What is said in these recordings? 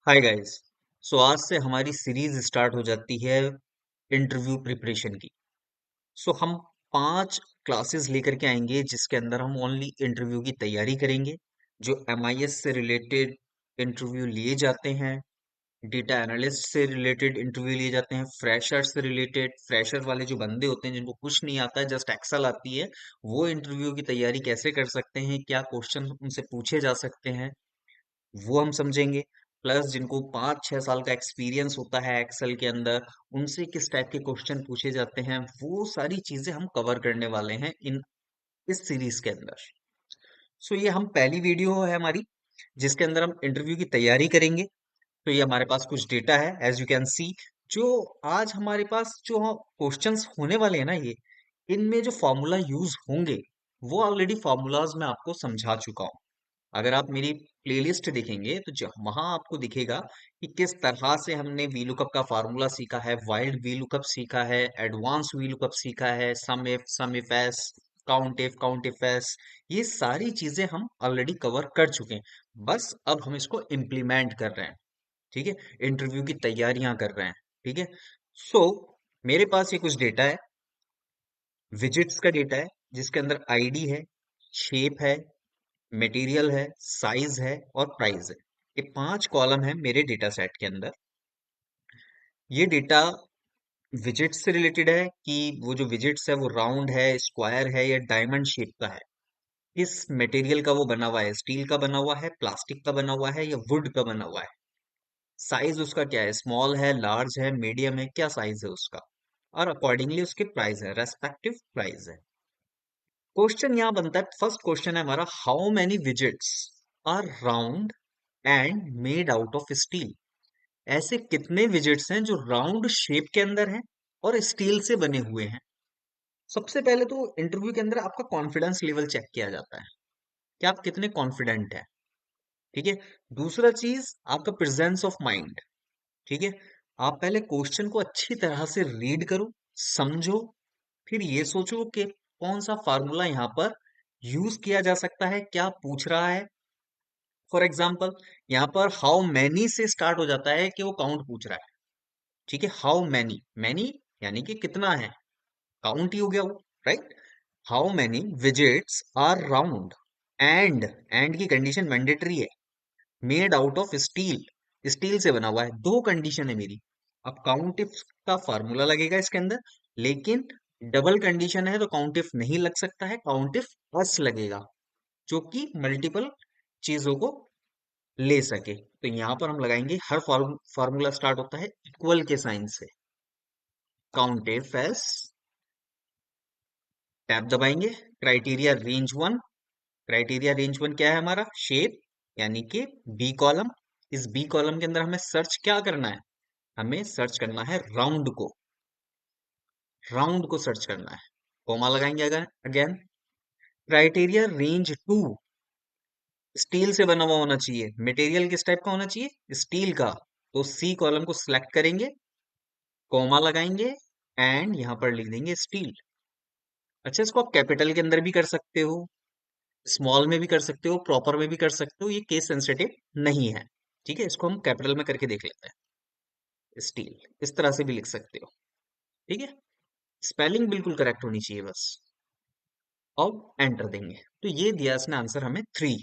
Hi guys. सो आज से हमारी सीरीज स्टार्ट हो जाती है इंटरव्यू प्रिपरेशन की। सो हम 5 क्लासेस लेकर के आएंगे जिसके अंदर हम ओनली इंटरव्यू की तैयारी करेंगे। जो एमआईएस से रिलेटेड इंटरव्यू लिए जाते हैं, डेटा एनालिस्ट से रिलेटेड इंटरव्यू लिए जाते हैं, फ्रेशर से रिलेटेड, फ्रेशर वाले जो बंदे होते हैं जिनको कुछ नहीं आता है, जस्ट एक्सेल आती है, वो इंटरव्यू की तैयारी कैसे कर सकते हैं, क्या क्वेश्चन उनसे पूछे जा सकते हैं, वो हम समझेंगे। प्लस जिनको 5-6 साल का एक्सपीरियंस होता है एक्सेल के अंदर, उनसे किस टाइप के क्वेश्चन पूछे जाते हैं, वो सारी चीजें हम कवर करने वाले हैं इन इस सीरीज के अंदर। सो ये हम पहली वीडियो है हमारी जिसके अंदर हम इंटरव्यू की तैयारी करेंगे। तो ये हमारे पास कुछ डेटा है, एज यू कैन सी। जो आज हमारे पास जो क्वेश्चंस होने वाले हैं ना, ये इनमें जो फॉर्मूला यूज होंगे वो ऑलरेडी फॉर्मूलाज मैं आपको समझा चुका हूँ। अगर आप मेरी प्लेलिस्ट देखेंगे तो वहां आपको दिखेगा कि किस तरह से हमने वीलुकअप का फार्मूला सीखा है, वाइल्ड वीलुकअप सीखा है, एडवांस वीलुकअप सीखा है, SUMIFS, count if S. ये सारी चीजें हम ऑलरेडी कवर कर चुके हैं। बस अब हम इसको इम्प्लीमेंट कर रहे हैं। ठीक है, इंटरव्यू की तैयारियां कर रहे हैं। ठीक है। सो मेरे पास ये कुछ डेटा है, विजिट्स का डेटा है, जिसके अंदर आईडी है, शेप है, मटेरियल है, साइज है और प्राइस है। ये 5 कॉलम है मेरे डेटा सेट के अंदर। ये डेटा विजिट्स से रिलेटेड है कि वो जो विजिट्स है वो राउंड है, स्क्वायर है या डायमंड शेप का है, किस मटेरियल का वो बना हुआ है, स्टील का बना हुआ है, प्लास्टिक का बना हुआ है या वुड का बना हुआ है। साइज उसका क्या है, स्मॉल है, लार्ज है, मीडियम है, क्या साइज है उसका, और अकॉर्डिंगली उसके प्राइस है, रेस्पेक्टिव प्राइस है। क्वेश्चन यहाँ बनता है, फर्स्ट क्वेश्चन है हमारा, how many widgets are round and made out of steel. ऐसे कितने विजिट्स हैं जो राउंड शेप के अंदर हैं और स्टील से बने हुए हैं। सबसे पहले तो इंटरव्यू के अंदर आपका कॉन्फिडेंस लेवल चेक किया जाता है कि आप कितने कॉन्फिडेंट हैं। ठीक है। दूसरा चीज आपका प्रेजेंस ऑफ माइंड। ठीक है। आप पहले क्वेश्चन को अच्छी तरह से रीड करो, समझो, फिर ये सोचो कि कौन सा फार्मूला यहाँ पर यूज किया जा सकता है, क्या पूछ रहा है। फॉर एग्जाम्पल, यहाँ पर हाउ मैनी से स्टार्ट हो जाता है कि वो काउंट पूछ रहा है। ठीक है, हाउ मैनी, मैनी यानी कि कितना है, काउंट ही हो गया वो, right. How many widgets are round and की कंडीशन मैंडेटरी है, made out of steel, steel से बना हुआ है। दो कंडीशन है मेरी। अब काउंट इफ का फार्मूला लगेगा इसके अंदर, लेकिन डबल कंडीशन है तो काउंट इफ नहीं लग सकता है, काउंट इफ एस लगेगा, जो कि मल्टीपल चीजों को ले सके। तो यहां पर हम लगाएंगे, हर फार्मूला स्टार्ट होता है इक्वल के साइन से। काउंट इफ एस, टैब दबाएंगे, criteria range one. Criteria range one क्या है हमारा, शेप, यानी कि बी कॉलम। इस बी कॉलम के अंदर हमें सर्च क्या करना है, हमें सर्च करना है राउंड को, राउंड को सर्च करना है। कोमा लगाएंगे अगर again. Criteria range two, steel से बना हुआ होना चाहिए, मटेरियल किस टाइप का होना चाहिए, स्टील का। तो सी कॉलम को सिलेक्ट करेंगे, कोमा लगाएंगे एंड यहां पर लिख देंगे स्टील। अच्छा, इसको आप कैपिटल के अंदर भी कर सकते हो, स्मॉल में भी कर सकते हो, प्रॉपर में भी कर सकते हो, ये केस सेंसिटिव नहीं है। ठीक है, इसको हम कैपिटल में करके देख लेते हैं, स्टील, इस तरह से भी लिख सकते हो। ठीक है, स्पेलिंग बिल्कुल करेक्ट होनी चाहिए बस। अब एंटर देंगे, तो ये दिया इसने आंसर हमें थ्री।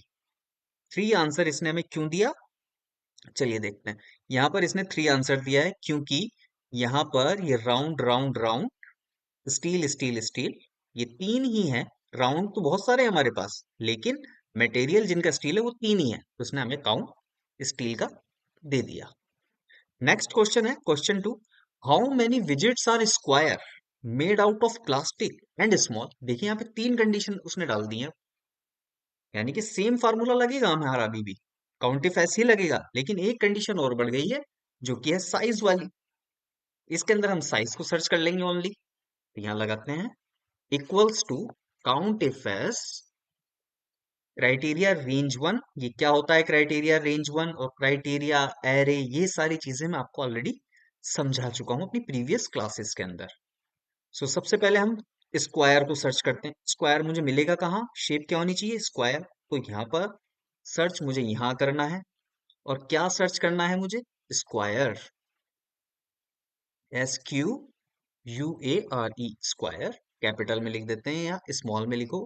थ्री आंसर इसने हमें क्यों दिया, चलिए देखते हैं। यहाँ पर इसने थ्री आंसर दिया है क्योंकि यहाँ पर ये round round round, steel steel steel, ये तीन ही है। राउंड तो बहुत सारे हैं हमारे पास, लेकिन मटेरियल जिनका स्टील है वो तीन ही है, तो उसने हमें काउंट स्टील का दे दिया। नेक्स्ट क्वेश्चन है question two, how many widgets are square made out of plastic and small. देखिए यहाँ पे तीन कंडीशन उसने डाल दी है, यानी कि सेम फार्मूला लगेगा हमारा अभी भी, काउंटिफ ऐसे ही लगेगा, लेकिन एक कंडीशन और बढ़ गई है जो कि है साइज वाली। इसके अंदर हम साइज को सर्च कर लेंगे ओनली। तो यहाँ लगाते हैं equals to count if S criteria range one. ये क्या होता है क्राइटेरिया रेंज वन और क्राइटेरिया एरे, ये सारी चीजें मैं आपको ऑलरेडी समझा चुका हूं अपनी प्रीवियस क्लासेस के अंदर। सो सबसे पहले हम स्क्वायर को सर्च करते हैं। स्क्वायर मुझे मिलेगा कहाँ, शेप क्या होनी चाहिए, स्क्वायर। तो यहाँ पर सर्च मुझे यहाँ करना है, और क्या सर्च करना है मुझे? Square, SQUARE, square. कैपिटल में लिख देते हैं या स्मॉल में लिखो,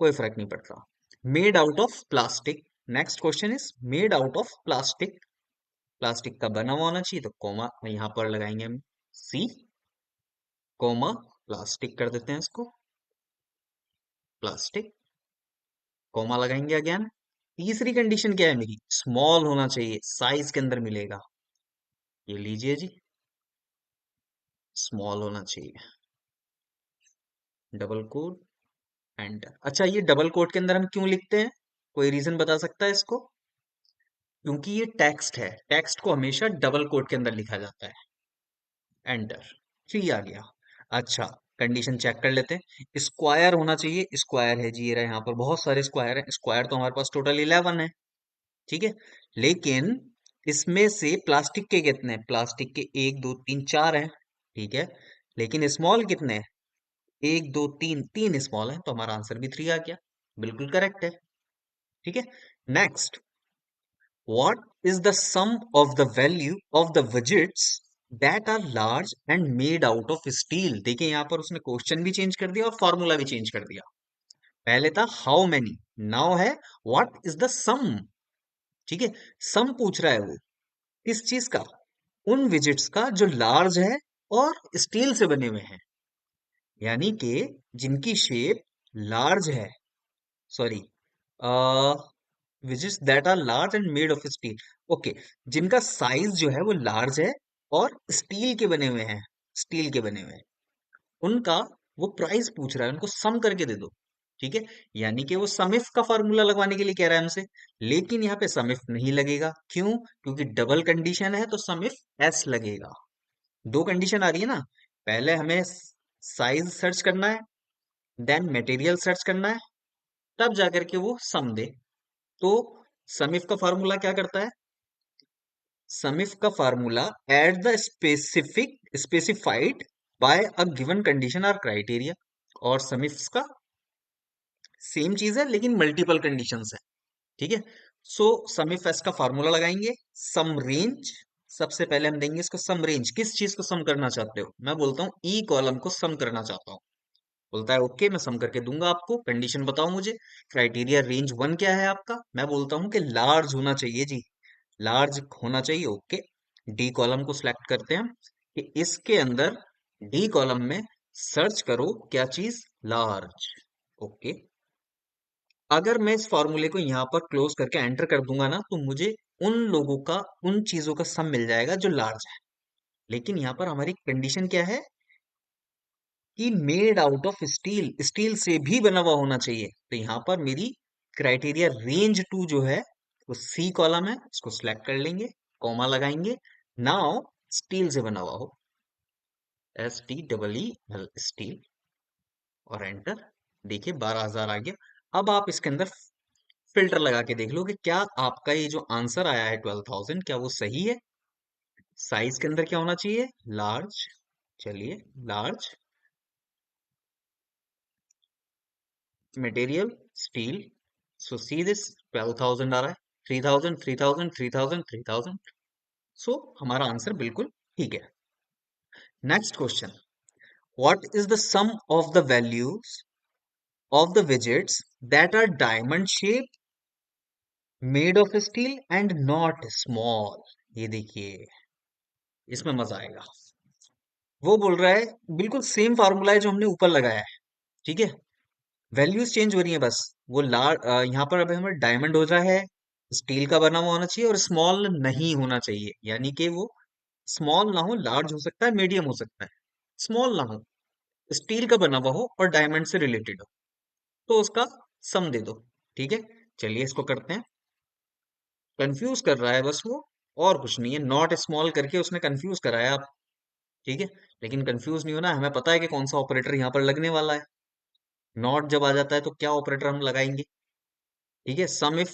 कोई फर्क नहीं पड़ता। Made out of plastic. Next question is made out of plastic. Plastic का बना हुआ होना चाहिए, तो कॉमा यहां पर लगाएंगे हम, सी कॉमा प्लास्टिक कर देते हैं इसको, प्लास्टिक कॉमा लगाएंगे अगेन। तीसरी कंडीशन क्या है मेरी? स्मॉल होना चाहिए, साइज के अंदर मिलेगा। ये लीजिए जी, स्मॉल होना चाहिए। Double quote, enter. अच्छा, ये डबल कोट के अंदर हम क्यों लिखते हैं? कोई रीजन बता सकता है इसको? क्योंकि ये टेक्स्ट है, टेक्स्ट को हमेशा डबल कोट के अंदर लिखा जाता है। एंटर, 3 आ गया। अच्छा, कंडीशन चेक कर लेते हैं। स्क्वायर होना चाहिए, स्क्वायर है जी, ये रहा, यहाँ पर बहुत सारे स्क्वायर हैं। स्क्वायर तो हमारे पास टोटल 11 है, ठीक है। लेकिन इसमें से प्लास्टिक के कितने हैं? प्लास्टिक के 1 2 3 4 हैं, ठीक है। लेकिन स्मॉल कितने हैं? 1 2 3, 3 स्मॉल है, तो हमारा आंसर भी 3 आ गया। बिल्कुल करेक्ट है, ठीक है। Next, what is the sum of the value of the widgets that are large and made out of steel? देखिए यहाँ पर उसने क्वेश्चन भी चेंज कर दिया और फॉर्मूला भी चेंज कर दिया। पहले था हाउ मेनी, नाउ है व्हाट इज द सम, ठीक है। सम पूछ रहा है वो किस चीज का? उन विजिट्स का जो लार्ज है और स्टील से बने हुए हैं, यानी कि जिनकी शेप लार्ज है, sorry, widgets that are large and made of steel. Okay, जिनका साइज जो है वो लार्ज है और स्टील के बने हुए हैं, स्टील के बने हुए हैं, उनका वो प्राइस पूछ रहा है, उनको सम करके दे दो, ठीक है। यानी कि वो समिफ का फार्मूला लगवाने के लिए कह रहा है हमसे। लेकिन यहाँ पे समिफ नहीं लगेगा, क्यों? क्योंकि डबल कंडीशन है, तो समिफ एस लगेगा। दो कंडीशन आ रही है ना, पहले हमें साइज सर्च करना है, देन मटेरियल सर्च करना है, तब जाकर के वो सम दे। तो समिफ का फार्मूला क्या करता है? समिफ का formula at the specified by a given condition और क्राइटेरिया। और समिफ का सेम चीज है लेकिन मल्टीपल कंडीशंस है, ठीक है। सो समिफ एस का फार्मूला लगाएंगे, सम रेंज। सबसे पहले हम देंगे इसको सम रेंज, किस चीज को सम करना चाहते हो? मैं बोलता हूँ ई कॉलम को सम करना चाहता हूँ, बोलता है ओके मैं सम करके दूंगा आपको। कंडीशन बताओ मुझे, क्राइटेरिया रेंज 1 क्या है आपका? मैं बोलता हूँ कि लार्ज होना चाहिए जी, लार्ज होना चाहिए, ओके। डी कॉलम को सिलेक्ट करते हैं हम कि इसके अंदर डी कॉलम में सर्च करो क्या चीज? Large, okay. अगर मैं इस फॉर्मूले को यहाँ पर क्लोज करके एंटर कर दूंगा ना, तो मुझे उन लोगों का, उन चीजों का सम मिल जाएगा जो लार्ज है। लेकिन यहाँ पर हमारी कंडीशन क्या है कि made out of steel, steel से भी बना हुआ होना चाहिए। तो यहाँ पर मेरी क्राइटेरिया रेंज 2 जो है वो सी कॉलम है, इसको सिलेक्ट कर लेंगे, कॉमा लगाएंगे, नाउ स्टील से बना हुआ हो, STEEL, स्टील, और एंटर। देखिए 12,000 आ गया। अब आप इसके अंदर फिल्टर लगा के देख लो कि क्या आपका ये जो आंसर आया है 12,000, क्या वो सही है? साइज के अंदर क्या होना चाहिए? लार्ज। चलिए, large, material steel, so see this 12,000 आ रहा है, 3,000, 3,000, 3,000, 3,000। सो हमारा आंसर बिल्कुल ठीक है। Next question, what is the sum of the values of the widgets that are diamond shape, made of steel and not small? ये देखिए, इसमें मजा आएगा। वो बोल रहा है बिल्कुल सेम फार्मूला है जो हमने ऊपर लगाया है, ठीक है। वैल्यूज चेंज हो रही है बस। वो यहाँ पर अब हमें डायमंड हो रहा है, स्टील का बना हुआ होना चाहिए और स्मॉल नहीं होना चाहिए, यानी कि वो स्मॉल ना हो, लार्ज हो सकता है, मीडियम हो सकता है, स्मॉल ना हो, स्टील का बना हुआ हो और डायमंड से रिलेटेड हो, तो उसका सम दे दो, ठीक है। चलिए इसको करते हैं। कंफ्यूज कर रहा है बस वो, और कुछ नहीं है, नॉट स्मॉल करके उसने कंफ्यूज कराया आप, ठीक है। लेकिन कंफ्यूज नहीं होना, हमें पता है कि कौन सा ऑपरेटर यहाँ पर लगने वाला है। नॉट जब आ जाता है तो क्या ऑपरेटर हम लगाएंगे, ठीक है। सम इफ,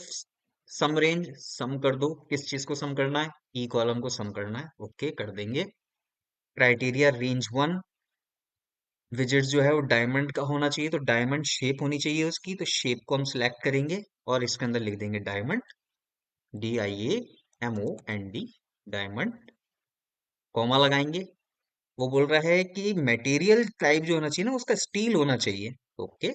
सम रेंज, सम कर दो, किस चीज को सम करना है? ई कॉलम को सम करना है, ओके कर देंगे। क्राइटेरिया रेंज 1, विजिट जो है वो डायमंड का होना चाहिए, तो डायमंड शेप होनी चाहिए उसकी, तो शेप को हम सिलेक्ट करेंगे और इसके अंदर लिख देंगे diamond, DIA, MOND, diamond, comma लगाएंगे। वो बोल रहा है कि मटेरियल टाइप जो होना चाहिए ना उसका स्टील होना चाहिए। ओके,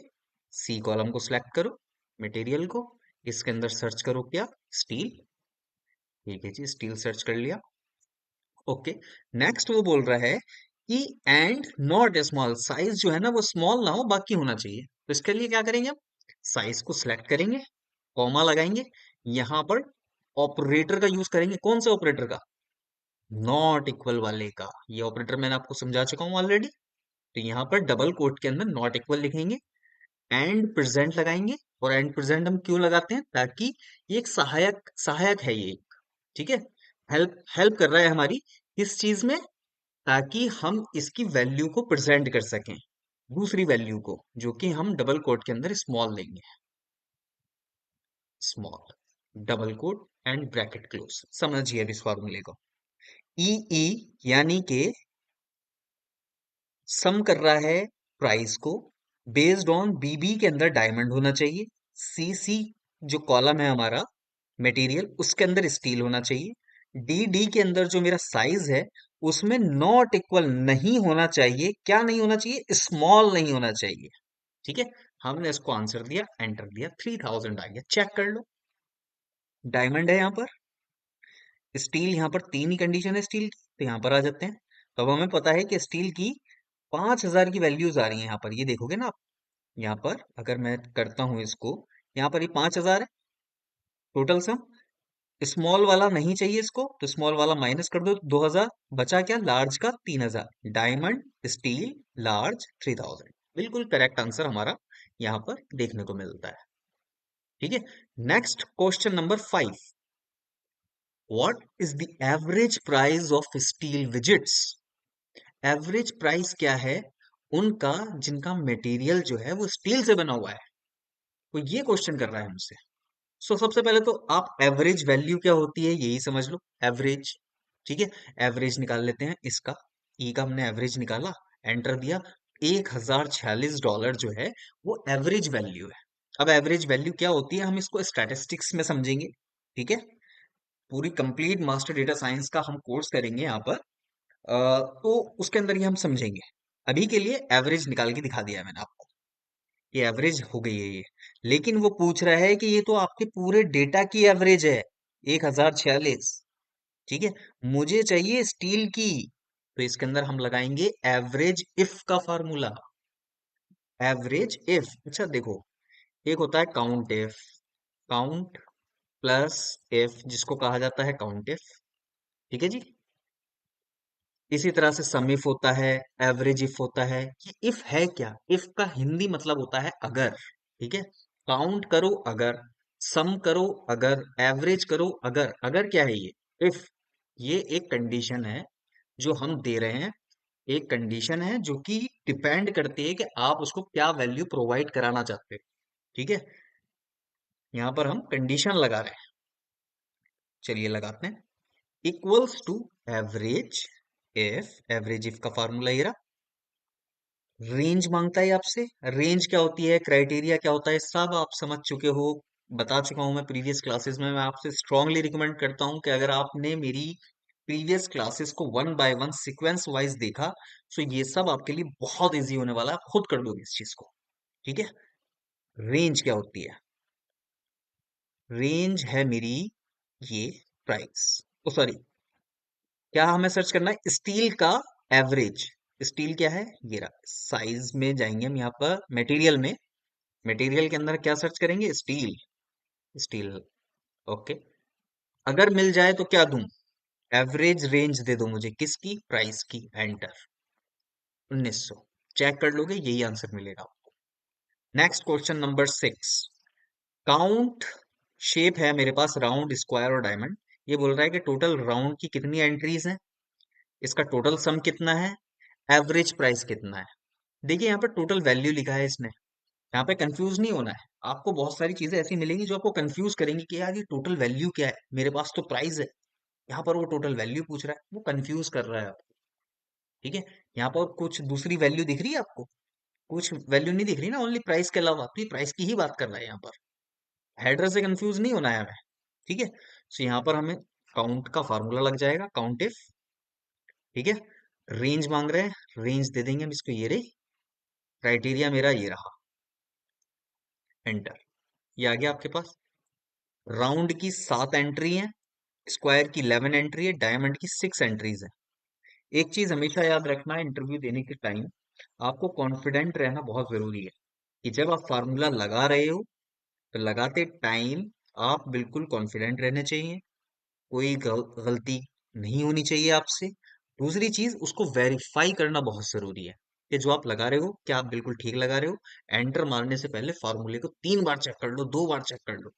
सी कॉलम को सिलेक्ट करो, मटेरियल को, इसके अंदर सर्च करो क्या, स्टील। ठीक है जी, स्टील सर्च कर लिया। ओके, नेक्स्ट वो बोल रहा है कि एंड नॉट स्मॉल, साइज जो है ना वो स्मॉल ना हो, बाकी होना चाहिए। तो इसके लिए क्या करेंगे हम, साइज को सिलेक्ट करेंगे, कॉमा लगाएंगे, यहां पर ऑपरेटर का यूज करेंगे। कौन से ऑपरेटर का, नॉट इक्वल वाले का। ये ऑपरेटर मैंने आपको समझा चुका हूं ऑलरेडी। तो यहाँ पर डबल कोट के अंदर नॉट इक्वल लिखेंगे, एंड प्रेजेंट लगाएंगे। और एंड प्रेजेंट हम क्यों लगाते हैं, ताकि ये एक सहायक सहायक है ये, ठीक है, हेल्प हेल्प कर रहा है हमारी इस चीज में, ताकि हम इसकी वैल्यू को प्रेजेंट कर सकें, दूसरी वैल्यू को, जो कि हम डबल कोट के अंदर स्मॉल लेंगे, small, double quote and bracket close. समझिए अब इस फॉर्मूले को। ई ई यानी कि सम कर रहा है प्राइस को, बेस्ड ऑन बीबी के अंदर डायमंड होना चाहिए, सी सी जो कॉलम है हमारा मटेरियल उसके अंदर स्टील होना चाहिए, डी डी के अंदर जो मेरा साइज है उसमें नॉट इक्वल नहीं होना चाहिए। क्या नहीं होना चाहिए, स्मॉल नहीं होना चाहिए। ठीक है, हमने इसको आंसर दिया, एंटर दिया, 3000 आ गया। चेक कर लो, डायमंड है यहाँ पर, स्टील यहाँ पर, तीन ही कंडीशन है स्टील की, तो यहाँ पर आ जाते हैं। तो अब हमें पता है कि स्टील की 5000 की वैल्यूज आ रही है यहाँ पर, ये देखोगे ना आप, यहाँ पर अगर मैं करता हूँ इसको, यहाँ पर ये 5000 है टोटल सम। स्मॉल वाला नहीं चाहिए इसको, तो स्मॉल वाला माइनस कर दो, 2000 बचा, क्या लार्ज का 3000, डायमंड स्टील लार्ज 3000। बिल्कुल करेक्ट आंसर हमारा यहाँ पर देखने को मिलता है। ठीक है, next question number 5, what is the average price of steel visits. Average price क्या है उनका जिनका मटेरियल जो है वो स्टील से बना हुआ है। तो ये क्वेश्चन कर रहा है हमसे। सो सबसे पहले तो आप एवरेज वैल्यू क्या होती है यही समझ लो, एवरेज। ठीक है, एवरेज निकाल लेते हैं इसका, ई का हमने एवरेज निकाला, एंटर दिया, $1046 जो है वो एवरेज वैल्यू है। अब एवरेज वैल्यू क्या होती है हम इसको स्टैटिस्टिक्स में समझेंगे। ठीक है, पूरी कंप्लीट मास्टर डेटा साइंस का हम कोर्स करेंगे यहाँ पर, तो उसके अंदर ये हम समझेंगे। अभी के लिए एवरेज निकाल के दिखा दिया है मैंने आपको, ये एवरेज हो गई है ये। लेकिन वो पूछ रहा है कि ये तो आपके पूरे डेटा की एवरेज है, 1046। ठीक है, मुझे चाहिए स्टील की। तो इसके अंदर हम लगाएंगे एवरेज इफ का फार्मूला, एवरेज इफ। अच्छा देखो, एक होता है count if, count plus if जिसको कहा जाता है काउंट इफ। ठीक है जी, इसी तरह से सम इफ होता है, एवरेज इफ होता है। ये इफ है क्या, इफ का हिंदी मतलब होता है अगर। ठीक है, काउंट करो अगर, सम करो अगर, एवरेज करो अगर। अगर क्या है ये, इफ, ये एक कंडीशन है जो हम दे रहे हैं, एक कंडीशन है जो कि डिपेंड करती है कि आप उसको क्या वैल्यू प्रोवाइड कराना चाहते हैं। ठीक है, यहाँ पर हम कंडीशन लगा रहे हैं, चलिए लगाते हैं, equals to average if, average if का फार्मूला ये रहा। रेंज मांगता है आपसे, रेंज क्या होती है, क्राइटेरिया क्या होता है, सब आप समझ चुके हो, बता चुका हूं मैं प्रीवियस क्लासेस में। मैं आपसे स्ट्रांगली रिकमेंड करता हूं कि अगर आपने मेरी प्रीवियस क्लासेस को one by one sequence wise देखा, तो ये सब आपके लिए बहुत इजी होने वाला है, आप खुद कर दोगे इस चीज को। ठीक है, रेंज क्या होती है, रेंज है मेरी ये प्राइस, ओ सॉरी, क्या हमें सर्च करना है, स्टील का एवरेज। स्टील क्या है, ये रहा, साइज में जाएंगे हम यहाँ पर, मटेरियल में, मटेरियल के अंदर क्या सर्च करेंगे, स्टील, स्टील। ओके, अगर मिल जाए तो क्या दूं, एवरेज रेंज दे दो मुझे, किसकी, प्राइस की, एंटर, 1900। चेक कर लोगे यही आंसर मिलेगा आपको। Next question number 6, count, shape है मेरे पास राउंड, स्क्वायर और डायमंड। ये बोल रहा है कि टोटल राउंड की कितनी एंट्रीज हैं, इसका टोटल सम कितना है, एवरेज प्राइस कितना है। देखिए यहाँ पर टोटल वैल्यू लिखा है इसने, यहाँ पे कंफ्यूज नहीं होना है। आपको बहुत सारी चीजें ऐसी मिलेंगी जो आपको कंफ्यूज करेंगी कि यार ये टोटल वैल्यू क्या है, मेरे पास तो प्राइस है, यहाँ पर वो टोटल वैल्यू पूछ रहा है, वो कंफ्यूज कर रहा है आपको। ठीक है, यहाँ पर कुछ दूसरी वैल्यू दिख रही है आपको, कुछ वैल्यू नहीं दिख रही ना, ओनली प्राइस के अलावा, तो ये प्राइस की ही बात कर रहा है यहाँ पर। हेडर से कंफ्यूज नहीं होना है हमें। ठीक है, सो यहाँ पर हमें काउंट का फार्मूला लग जाएगा, काउंट इफ। ठीक है, रेंज मांग रहे हैं, रेंज दे देंगे हम इसको, ये रही, क्राइटेरिया मेरा ये रहा, एंटर। ये आ गया आपके पास। राउंड की 7 एंट्री है, स्क्वायर की 11 एंट्री है, डायमंड की 6 एंट्रीज है। एक चीज हमेशा याद रखना है, इंटरव्यू देने के टाइम आपको कॉन्फिडेंट रहना बहुत जरूरी है, कि जब आप फार्मूला लगा रहे हो तो लगाते टाइम आप बिल्कुल कॉन्फिडेंट रहने चाहिए, कोई गलती नहीं होनी चाहिए आपसे। दूसरी चीज, उसको वेरीफाई करना बहुत जरूरी है कि जो आप लगा रहे हो क्या आप बिल्कुल ठीक लगा रहे हो। एंटर मारने से पहले फार्मूले को 3 बार चेक कर लो, 2 बार चेक कर लो,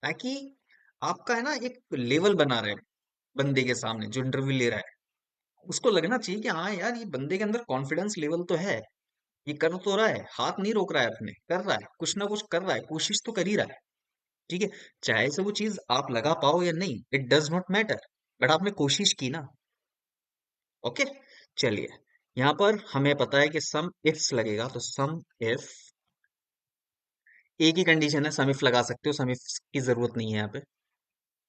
ताकि आपका है ना एक लेवल बना रहे बंदे के सामने जो इंटरव्यू ले रहा है, उसको लगना चाहिए कि हाँ यार, ये बंदे के अंदर कॉन्फिडेंस लेवल तो है, ये कर तो रहा है, हाथ नहीं रोक रहा है अपने, कर रहा है कुछ ना कुछ, कर रहा है, कोशिश तो कर ही रहा है। ठीक है, चाहे से वो चीज आप लगा पाओ या नहीं, it does not matter, but आपने कोशिश की ना। ओके, चलिए, यहाँ पर हमें पता है कि सम इफ्स लगेगा, तो सम इफ, एक ही कंडीशन है, सम इफ लगा सकते हो, सम इफ की जरूरत नहीं है यहाँ पे।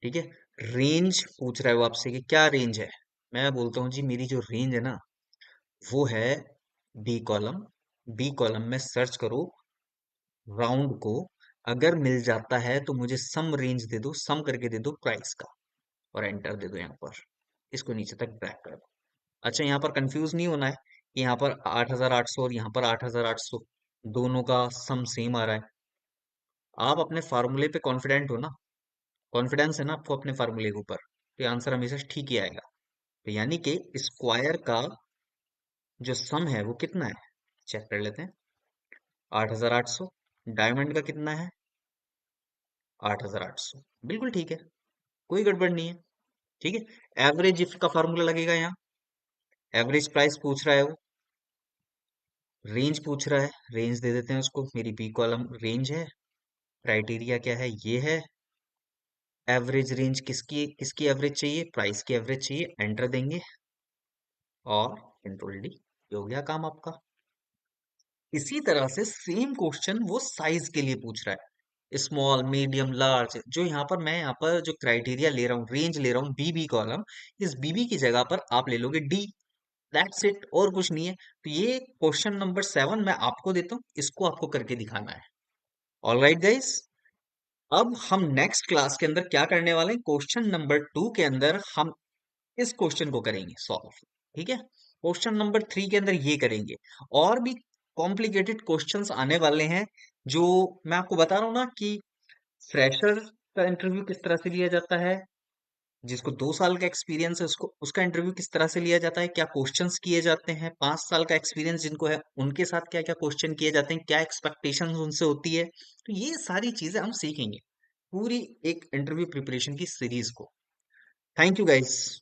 ठीक है, रेंज पूछ रहा है वो आपसे कि क्या रेंज है। मैं बोलता हूँ जी, मेरी जो रेंज है ना वो है बी कॉलम। बी कॉलम में सर्च करो राउंड को, अगर मिल जाता है तो मुझे सम रेंज दे दो, सम करके दे दो प्राइस का, और एंटर दे दो यहाँ पर, इसको नीचे तक ड्रैग कर दो। अच्छा, यहाँ पर कंफ्यूज नहीं होना है कि यहाँ पर 8,800 और यहाँ पर 8,800 दोनों का सम सेम आ रहा है। आप अपने फार्मूले पे कॉन्फिडेंट हो ना, कॉन्फिडेंस है ना आपको अपने फार्मूले के ऊपर, तो आंसर हमेशा ठीक ही आएगा। तो यानी कि स्क्वायर का जो सम है वो कितना है, चेक कर लेते हैं। 8,800। डायमंड का कितना है, 8,800, बिल्कुल ठीक है, कोई गड़बड़ नहीं है। ठीक है, एवरेज इफ का फार्मूला लगेगा यहाँ, एवरेज प्राइस पूछ रहा है वो, रेंज पूछ रहा है, रेंज दे देते हैं उसको, मेरी बी कॉलम रेंज है, क्राइटेरिया क्या है, ये है, एवरेज रेंज किसकी किसकी एवरेज चाहिए, प्राइस की एवरेज चाहिए, एंटर देंगे, और कंट्रोल डी, हो गया काम आपका। इसी तरह से सेम क्वेश्चन वो साइज के लिए पूछ रहा है, स्मॉल मीडियम लार्ज, जो यहाँ पर मैं यहाँ पर जो क्राइटेरिया ले रहा हूँ, रेंज ले रहा हूँ, बीबी कॉलम, इस बीबी की जगह पर आप ले लोगे डी, दैट्स इट, और कुछ नहीं है। तो ये क्वेश्चन नंबर 7 मैं आपको देता हूँ, इसको आपको करके दिखाना है। ऑल राइट गाइस, अब हम नेक्स्ट क्लास के अंदर क्या करने वाले हैं, क्वेश्चन नंबर 2 के अंदर हम इस क्वेश्चन को करेंगे सॉल्व। ठीक है, क्वेश्चन नंबर 3 के अंदर ये करेंगे, और भी कॉम्प्लिकेटेड क्वेश्चंस आने वाले हैं, जो मैं आपको बता रहा हूँ ना कि फ्रेशर का इंटरव्यू किस तरह से लिया जाता है, जिसको 2 साल का एक्सपीरियंस है उसको, उसका इंटरव्यू किस तरह से लिया जाता है, क्या क्वेश्चंस किए जाते हैं, 5 साल का एक्सपीरियंस जिनको है उनके साथ क्या क्या क्वेश्चन किए जाते हैं, क्या एक्सपेक्टेशंस उनसे होती है, तो ये सारी चीजें हम सीखेंगे पूरी एक इंटरव्यू प्रिपरेशन की सीरीज को। Thank you guys.